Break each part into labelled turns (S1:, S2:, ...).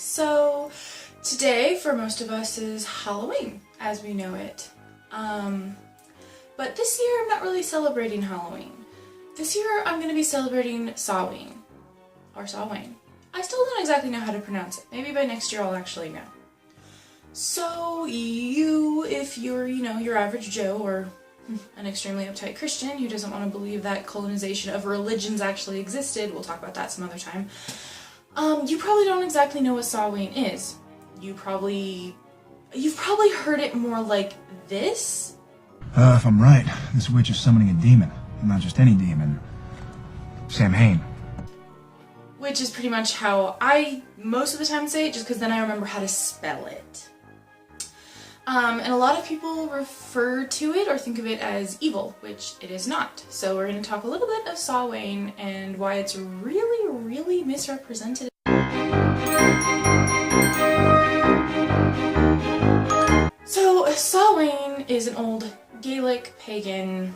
S1: So today for most of us is Halloween as we know it. But this year I'm not really celebrating Halloween. This year I'm going to be celebrating Samhain. Or Samhain. I still don't exactly know how to pronounce it. Maybe by next year I'll actually know. So if you're, your average Joe or an extremely uptight Christian who doesn't want to believe that colonization of religions actually existed, we'll talk about that some other time, you probably don't exactly know what Samhain is. You've probably heard it more like this.
S2: If I'm right, this witch is summoning a demon. Not just any demon. Samhain.
S1: Which is pretty much how I most of the time say it, just because then I remember how to spell it. And a lot of people refer to it or think of it as evil, which it is not. So we're going to talk a little bit of Samhain and why it's really, really misrepresented. So Samhain is an old Gaelic pagan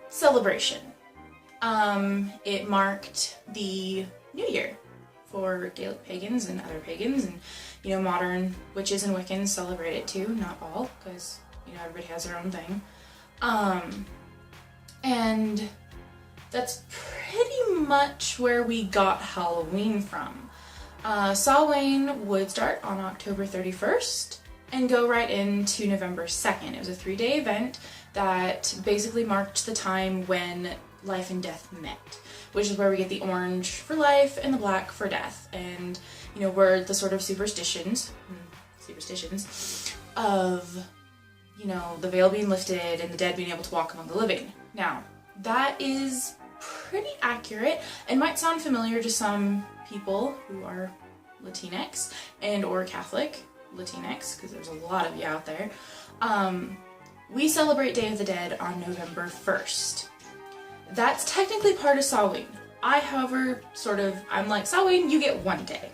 S1: celebration. It marked the New Year for Gaelic pagans and other pagans, and modern witches and Wiccans celebrate it too, not all, because everybody has their own thing. And that's pretty much where we got Halloween from. Samhain would start on October 31st and go right into November 2nd. It was a 3-day event that basically marked the time when life and death met, which is where we get the orange for life and the black for death. And where the sort of superstitions of the veil being lifted and the dead being able to walk among the living. Now that is pretty accurate and might sound familiar to some people who are Latinx and or Catholic Latinx, because there's a lot of you out there. We celebrate Day of the Dead on November 1st. That's technically part of Samhain. However, I'm like, Samhain, you get 1 day.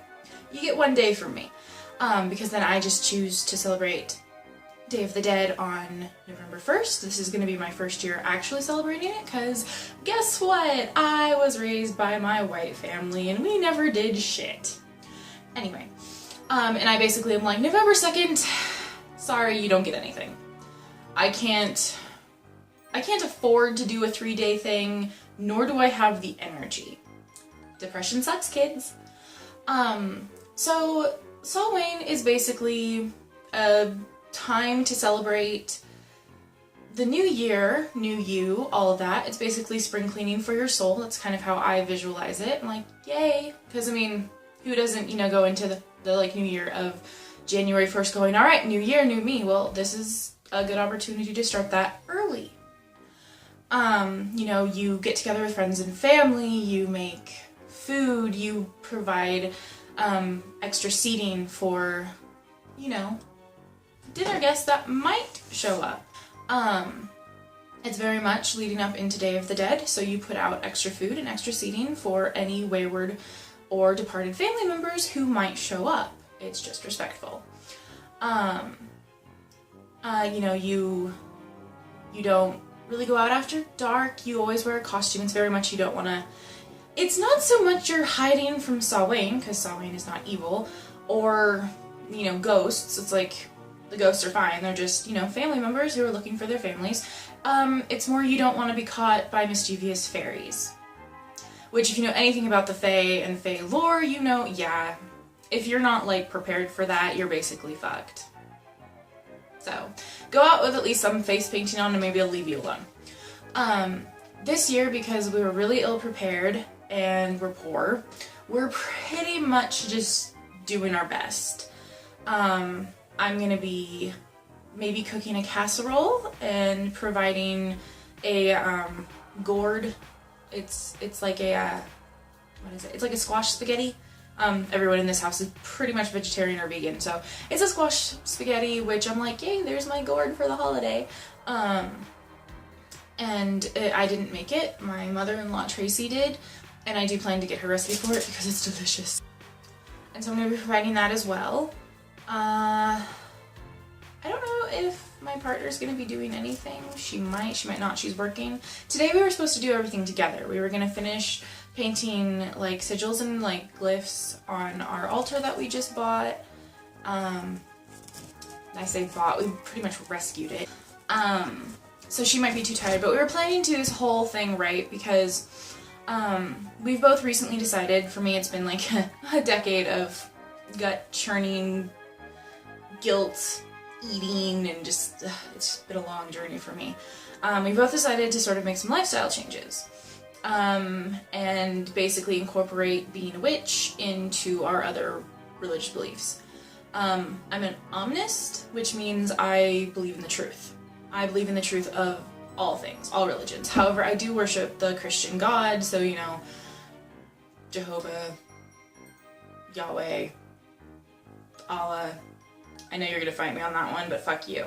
S1: You get 1 day from me. Because then I just choose to celebrate Day of the Dead on November 1st. This is going to be my first year actually celebrating it, because guess what? I was raised by my white family and we never did shit. Anyway, and I basically am like, November 2nd, sorry, you don't get anything. I can't afford to do a 3-day thing, nor do I have the energy. Depression sucks, kids. So Samhain is basically a time to celebrate the new year, new you, all of that. It's basically spring cleaning for your soul. That's kind of how I visualize it. I'm like, yay. Because who doesn't, go into the new year of January 1st going, all right, new year, new me. Well, this is a good opportunity to start that early. You get together with friends and family, you make food, you provide extra seating for, dinner guests that might show up. It's very much leading up into Day of the Dead, so you put out extra food and extra seating for any wayward or departed family members who might show up. It's just respectful. You don't really go out after dark. You always wear a costume. It's very much you don't want to... It's not so much you're hiding from Samhain, because Samhain is not evil, or, ghosts. It's like, the ghosts are fine. They're just, family members who are looking for their families. It's more you don't want to be caught by mischievous fairies. Which, if you know anything about the Fae and Fae lore, yeah, if you're not, prepared for that, you're basically fucked. So, go out with at least some face painting on and maybe I'll leave you alone. This year, because we were really ill-prepared and we're poor, we're pretty much just doing our best. I'm gonna be maybe cooking a casserole and providing a gourd. It's like a, what is it? It's like a squash spaghetti. Everyone in this house is pretty much vegetarian or vegan, so it's a squash spaghetti, which I'm like, yay, there's my gourd for the holiday. And I didn't make it. My mother-in-law Tracy did, and I do plan to get her recipe for it because it's delicious. And so I'm going to be providing that as well. I don't know if my partner's going to be doing anything. She might not. She's working. Today we were supposed to do everything together. We were going to finish painting like sigils and like glyphs on our altar that we just bought. I say bought, we pretty much rescued it. So she might be too tired, but we were planning to do this whole thing right because we've both recently decided, for me it's been like a decade of gut churning, guilt eating, and just, it's been a long journey for me. We both decided to sort of make some lifestyle changes. And basically incorporate being a witch into our other religious beliefs. I'm an omnist, which means I believe in the truth. I believe in the truth of all things, all religions. However, I do worship the Christian God, so, you know, Jehovah, Yahweh, Allah. I know you're gonna fight me on that one, but fuck you.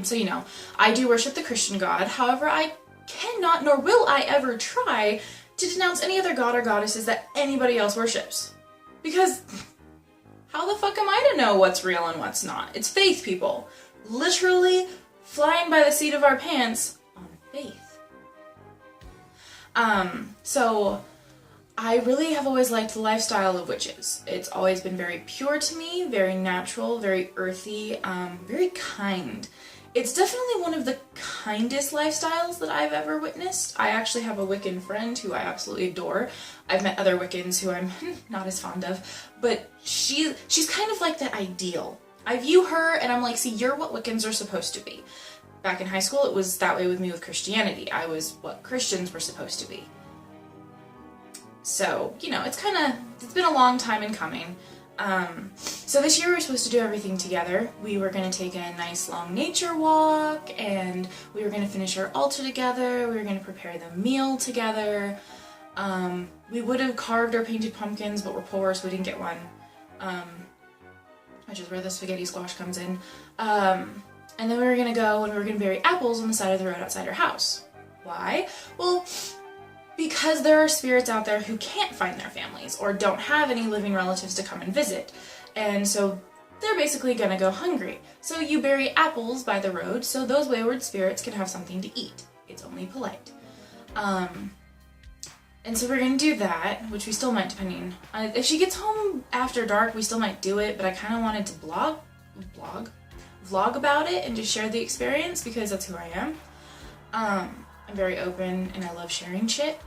S1: So, you know, I do worship the Christian God. However, I cannot, nor will I ever try to denounce any other god or goddesses that anybody else worships. Because how the fuck am I to know what's real and what's not? It's faith, people. Literally flying by the seat of our pants on faith. So I really have always liked the lifestyle of witches. It's always been very pure to me, very natural, very earthy, very kind. It's definitely one of the kindest lifestyles that I've ever witnessed. I actually have a Wiccan friend who I absolutely adore. I've met other Wiccans who I'm not as fond of, but she's kind of like that ideal. I view her and I'm like, see, you're what Wiccans are supposed to be. Back in high school, it was that way with me with Christianity. I was what Christians were supposed to be. So, you know, it's been a long time in coming. So this year we were supposed to do everything together. We were going to take a nice long nature walk, and we were going to finish our altar together. We were going to prepare the meal together. We would have carved or painted pumpkins, but we're poor, so we didn't get one. Which is where the spaghetti squash comes in. And then we were going to go and we were going to bury apples on the side of the road outside our house. Why? Well, because there are spirits out there who can't find their families or don't have any living relatives to come and visit. And so they're basically gonna go hungry. So you bury apples by the road so those wayward spirits can have something to eat. It's only polite. And so we're gonna do that, which we still might, depending. If she gets home after dark, we still might do it, but I kind of wanted to vlog about it and just share the experience because that's who I am. I'm very open and I love sharing shit.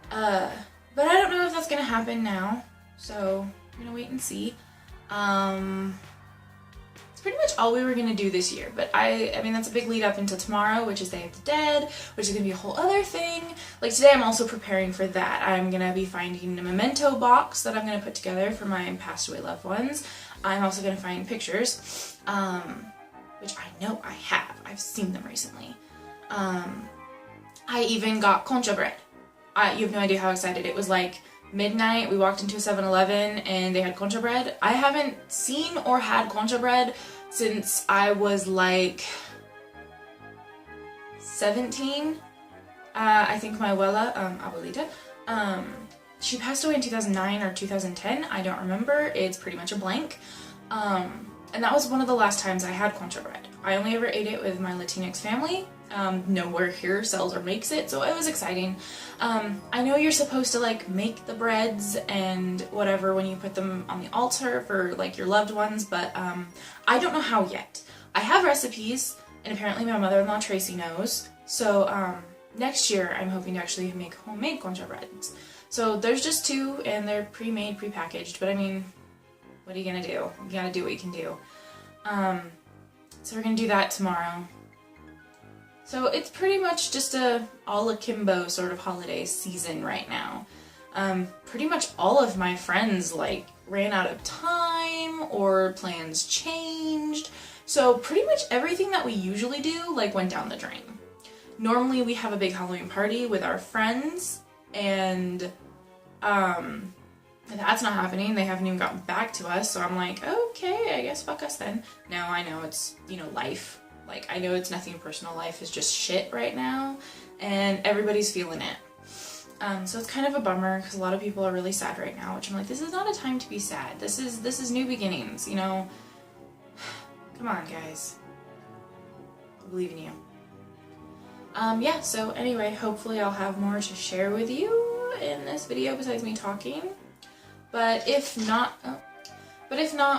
S1: But I don't know if that's gonna happen now, so I'm gonna wait and see. It's pretty much all we were gonna do this year, but I mean that's a big lead up until tomorrow, which is Day of the Dead, which is gonna be a whole other thing. Like today I'm also preparing for that. I'm gonna be finding a memento box that I'm gonna put together for my passed away loved ones. I'm also gonna find pictures, which I know I have. I've seen them recently. I even got concha bread. You have no idea how excited. It was like midnight, we walked into a 7-Eleven and they had concha bread. I haven't seen or had concha bread since I was like 17. I think my abuelita, she passed away in 2009 or 2010. I don't remember. It's pretty much a blank. And that was one of the last times I had concha bread. I only ever ate it with my Latinx family. Nowhere here sells or makes it, so it was exciting. I know you're supposed to like make the breads and whatever when you put them on the altar for like your loved ones, but I don't know how yet. I have recipes, and apparently my mother-in-law Tracy knows, so next year I'm hoping to actually make homemade concha breads. So there's just 2, and they're pre-made, pre-packaged, but I mean, what are you gonna do? You gotta do what you can do. So we're gonna do that tomorrow. So it's pretty much just a all akimbo sort of holiday season right now. Pretty much all of my friends like ran out of time or plans changed. So pretty much everything that we usually do like went down the drain. Normally we have a big Halloween party with our friends, and that's not happening. They haven't even gotten back to us, so I'm like, okay, I guess fuck us then. Now I know it's, you know, life. Like, I know it's nothing personal, life is just shit right now, and everybody's feeling it. So it's kind of a bummer, because a lot of people are really sad right now, which I'm like, this is not a time to be sad. This is new beginnings, you know? Come on, guys. I believe in you. Yeah, so anyway, hopefully I'll have more to share with you in this video besides me talking. But if not,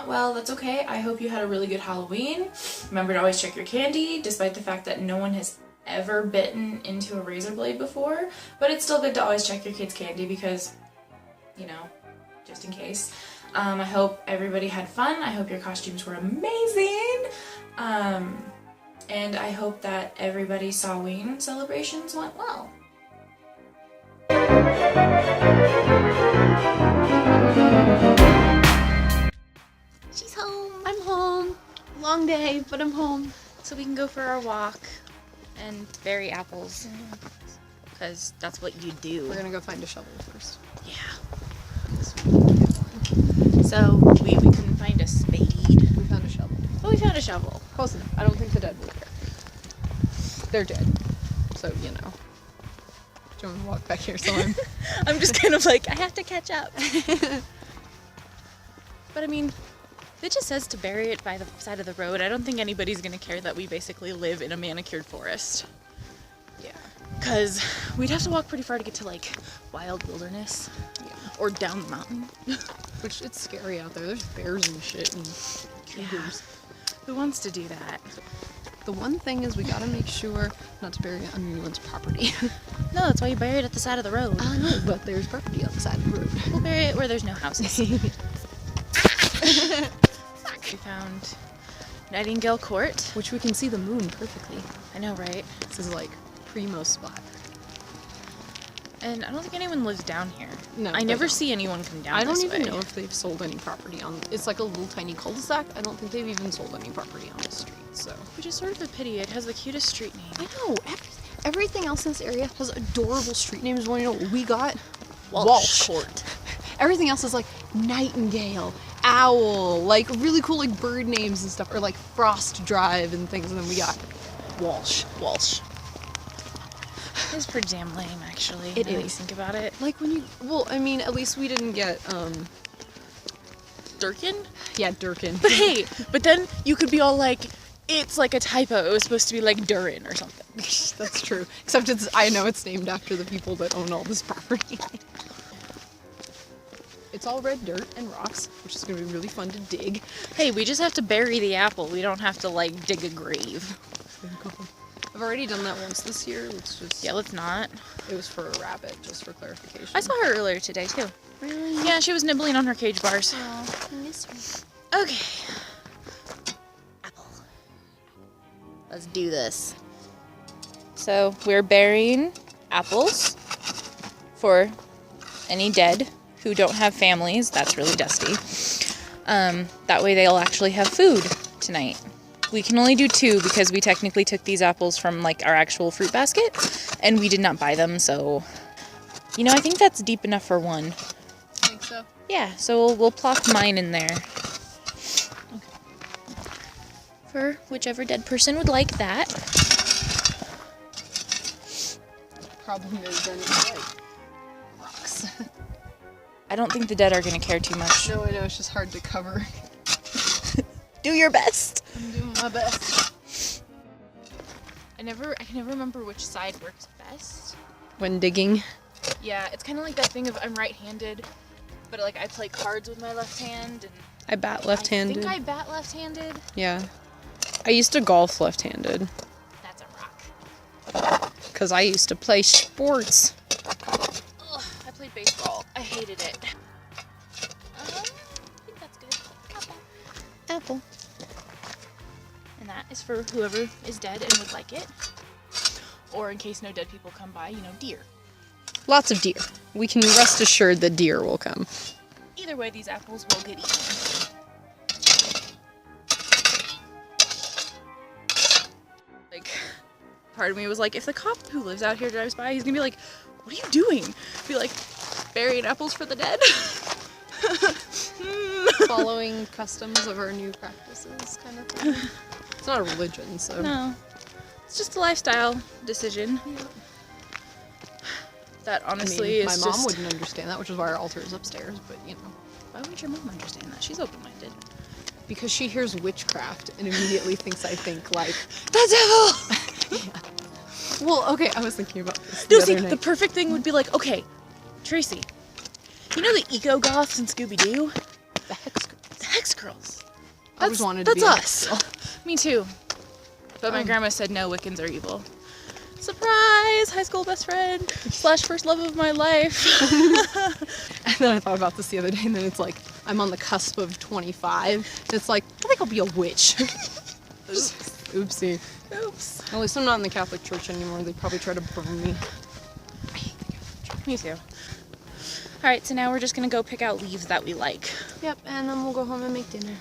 S1: well, that's okay. I hope you had a really good Halloween. Remember to always check your candy, despite the fact that no one has ever bitten into a razor blade before. But it's still good to always check your kids' candy because, you know, just in case. I hope everybody had fun. I hope your costumes were amazing. And I hope that everybody's Samhain celebrations went well.
S3: She's home. I'm home. Long day, but I'm home.
S1: So we can go for our walk and bury apples. Because that's what you do.
S3: We're gonna go find a shovel first.
S1: Yeah. So we couldn't find a spade.
S3: We found a shovel.
S1: But we found a shovel.
S3: Close enough. I don't think the dead will care. They're dead. So, you know. Do you want to walk back here somewhere?
S1: I'm just kind of like, I have to catch up. But I mean, it just says to bury it by the side of the road. I don't think anybody's gonna care that we basically live in a manicured forest.
S3: Yeah.
S1: Because we'd have to walk pretty far to get to like wild wilderness.
S3: Yeah.
S1: Or down the mountain.
S3: Which, it's scary out there. There's bears and shit and cougars.
S1: Who wants to do that?
S3: The one thing is we gotta make sure not to bury it on anyone's property.
S1: No, that's why you bury it at the side of the road.
S3: I know, but there's property on the side of the road.
S1: We'll bury it where there's no houses. We found Nightingale Court.
S3: Which we can see the moon perfectly.
S1: I know, right?
S3: This is like primo spot.
S1: And I don't think anyone lives down here.
S3: No,
S1: I
S3: they
S1: never
S3: don't.
S1: see anyone come down
S3: I don't
S1: this
S3: even
S1: way.
S3: know if they've sold any property on. It's like a little tiny cul-de-sac. I don't think they've even sold any property on this street. So,
S1: Which is sort of a pity. It has the cutest street name.
S3: I know everything else in this area has adorable street names. Want to know what we got?
S1: Walsh Court.
S3: Everything else is like Nightingale, Owl, like really cool like bird names and stuff, or like Frost Drive and things. And then we got Walsh.
S1: It's pretty damn lame, actually.
S3: It
S1: now that you
S3: is.
S1: think about it.
S3: Like when you, well, I mean, at least we didn't get
S1: Durkin?
S3: yeah, Durkin.
S1: But hey, but then you could be all like, it's like a typo. It was supposed to be like Durin or something.
S3: That's true. Except I know it's named after the people that own all this property. It's all red dirt and rocks, which is going to be really fun to dig.
S1: Hey, we just have to bury the apple. We don't have to like dig a grave.
S3: I've already done that once this year. Let's just...
S1: Yeah, let's not.
S3: It was for a rabbit, just for clarification.
S1: I saw her earlier today too.
S3: Really?
S1: Yeah, she was nibbling on her cage bars.
S3: Oh, I miss her.
S1: Okay. Apple. Let's do this. So we're burying apples for any dead who don't have families. That's really dusty. That way they'll actually have food tonight. We can only do 2 because we technically took these apples from like our actual fruit basket and we did not buy them, so you know, I think that's deep enough for 1.
S3: I think so.
S1: Yeah, so we'll plop mine in there. For whichever dead person would like that.
S3: Problem is then it's like rocks.
S1: I don't think the dead are gonna care too much.
S3: No, I know, it's just hard to cover.
S1: Do your best.
S3: I'm doing my best.
S1: I can never remember which side works best.
S3: When digging.
S1: Yeah, it's kind of like that thing of I'm right-handed, but like I play cards with my left hand, and
S3: I bat left-handed.
S1: I think I bat left-handed.
S3: Yeah. I used to golf left-handed.
S1: That's a rock.
S3: Because I used to play sports.
S1: Ugh, I played baseball. I hated it. I think that's good.
S3: Apple.
S1: And that is for whoever is dead and would like it. Or in case no dead people come by, you know, deer.
S3: Lots of deer. We can rest assured that deer will come.
S1: Either way, these apples will get eaten. Like, part of me was like, if the cop who lives out here drives by, he's gonna be like, what are you doing? Be like, burying apples for the dead?
S3: Following customs of our new practices kind of thing. It's not a religion, so...
S1: No. It's just a lifestyle decision.
S3: Yeah.
S1: That
S3: I
S1: honestly
S3: mean,
S1: is
S3: my mom
S1: just...
S3: wouldn't understand that, which is why our altar is upstairs, but you know.
S1: Why wouldn't your mom understand that? She's open-minded.
S3: Because she hears witchcraft and immediately thinks I think like,
S1: The devil!
S3: yeah. Well, okay, I was thinking about this
S1: No,
S3: the
S1: see,
S3: other
S1: the
S3: night.
S1: perfect thing would be like, okay, Tracy, you know the eco-goths in Scooby-Doo?
S3: The Hex Girls.
S1: The Hex Girls.
S3: I always wanted to be
S1: That's
S3: a
S1: us.
S3: Hex Girl.
S1: Me too. But my grandma said no, Wiccans are evil. Surprise! High school best friend / first love of my life.
S3: And then I thought about this the other day, and then it's like, I'm on the cusp of 25. And it's like, I think I'll be a witch. Oopsie.
S1: Oops.
S3: At least I'm not in the Catholic Church anymore. They'd probably try to burn me.
S1: I hate the Catholic Church. Me too. Alright, so now we're just gonna go pick out leaves that we like.
S3: Yep, and then we'll go home and make dinner.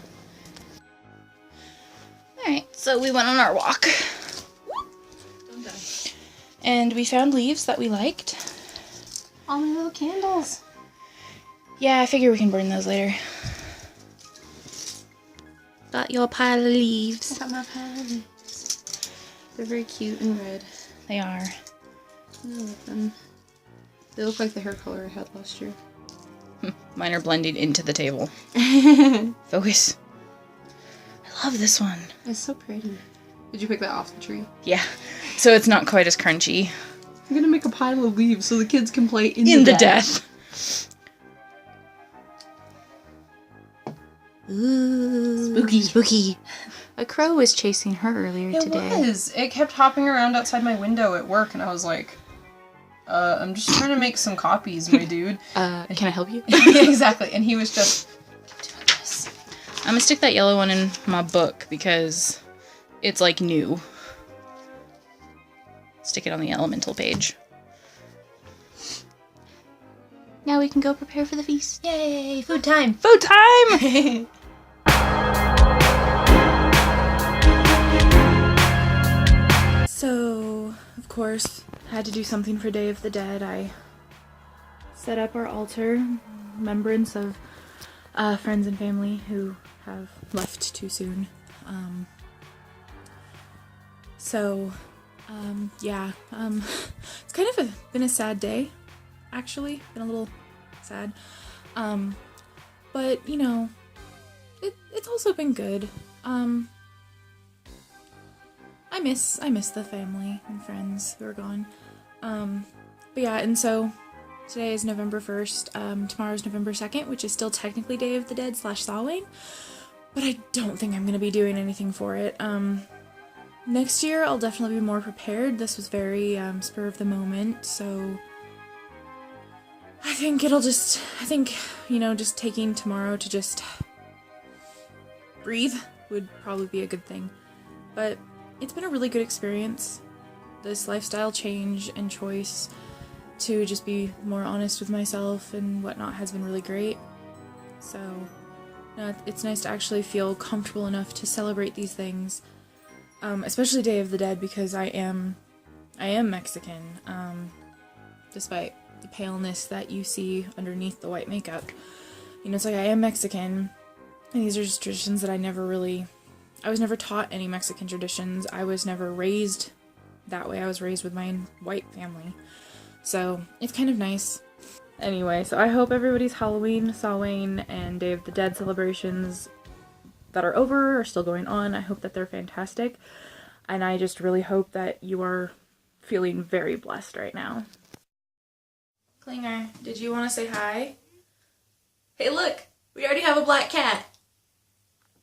S1: Alright, so we went on our walk. And we found leaves that we liked.
S3: All my little candles.
S1: Yeah, I figure we can burn those later. Got your pile of leaves.
S3: I got my pile of leaves. They're very cute and red.
S1: They are.
S3: I love them. They look like the hair color I had last year.
S1: Mine are blending into the table. Focus. I love this one.
S3: It's so pretty. Did you pick that off the tree?
S1: Yeah. So it's not quite as crunchy.
S3: I'm gonna make a pile of leaves so the kids can play in
S1: In
S3: the
S1: the death. Ooh.
S3: Spooky.
S1: Spooky. A crow was chasing her earlier today.
S3: It was. It kept hopping around outside my window at work, and I was like, I'm just trying to make some copies, my dude.
S1: Can I help you?
S3: Exactly. And he was just, keep doing this.
S1: I'm gonna stick that yellow one in my book because it's like new. Stick it on the elemental page. Now we can go prepare for the feast.
S3: Yay! Food time!
S1: Food time! So, of course, had to do something for Day of the Dead. I set up our altar, remembrance of friends and family who have left too soon. It's kind of been a sad day, actually. Been a little sad. But, you know, it's also been good. I miss the family and friends who are gone. But yeah, and so today is November 1st. Tomorrow's November 2nd, which is still technically Day of the Dead / Samhain. But I don't think I'm going to be doing anything for it. Next year, I'll definitely be more prepared. This was very spur of the moment, so I think, you know, just taking tomorrow to just breathe would probably be a good thing. But it's been a really good experience. This lifestyle change and choice to just be more honest with myself and whatnot has been really great. So, no, it's nice to actually feel comfortable enough to celebrate these things. Especially Day of the Dead, because I am Mexican, despite the paleness that you see underneath the white makeup. You know, it's like I am Mexican, and these are just traditions that I was never taught any Mexican traditions. I was never raised that way. I was raised with my white family. So, it's kind of nice. Anyway, so I hope everybody's Halloween, Samhain, and Day of the Dead celebrations that are over are still going on. I hope that they're fantastic, and I just really hope that you are feeling very blessed right now. Klinger, did you want to say hi? Hey look, we already have a black cat.